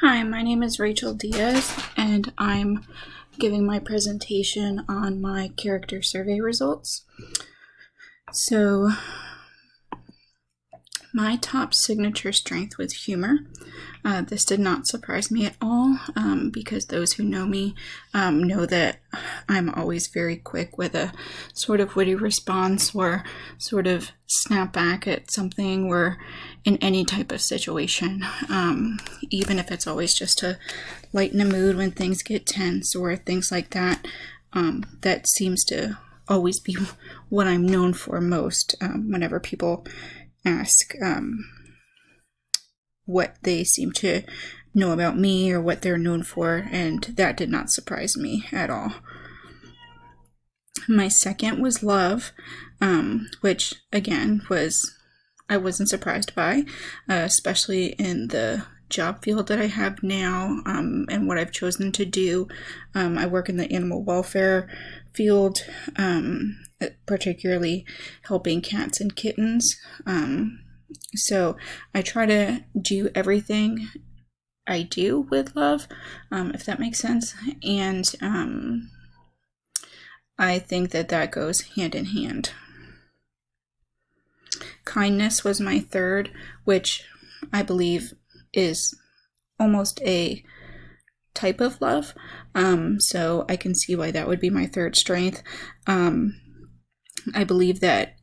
Hi, my name is Rachel Diaz, and I'm giving my presentation on my character survey results. So, my top signature strength was humor. This did not surprise me at all because those who know me know that I'm always very quick with a sort of witty response or sort of snap back at something or in any type of situation, even if it's always just to lighten the mood when things get tense or things like that. That seems to always be what I'm known for most whenever people ask what they seem to know about me or what they're known for, and that did not surprise me at all. My second was love, which again I wasn't surprised by, especially in the job field that I have now and what I've chosen to do. I work in the animal welfare field, particularly helping cats and kittens. So I try to do everything I do with love, if that makes sense. And I think that goes hand in hand. Kindness was my third, which I believe is almost a type of love. So I can see why that would be my third strength. I believe that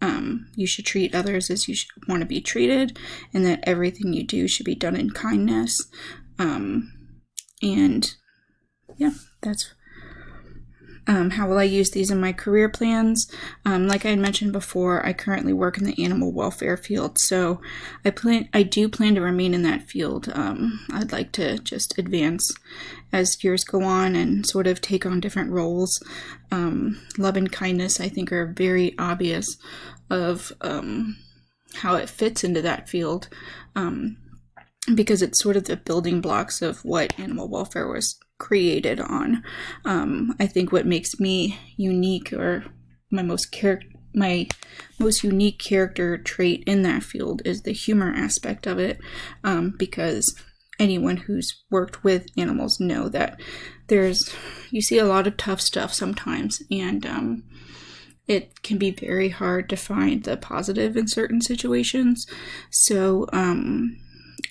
you should treat others as you want to be treated, and that everything you do should be done in kindness. And yeah, that's how will I use these in my career plans? Like I had mentioned before, I currently work in the animal welfare field, so I do plan to remain in that field. I'd like to just advance as years go on and sort of take on different roles. Love and kindness, I think, are very obvious of how it fits into that field, because it's sort of the building blocks of what animal welfare was created on. I think what makes me unique, or my most unique character trait in that field, is the humor aspect of it, because anyone who's worked with animals know that you see a lot of tough stuff sometimes, and it can be very hard to find the positive in certain situations. So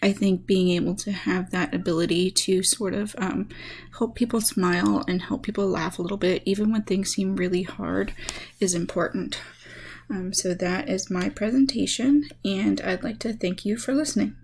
I think being able to have that ability to sort of help people smile and help people laugh a little bit, even when things seem really hard, is important. So that is my presentation, and I'd like to thank you for listening.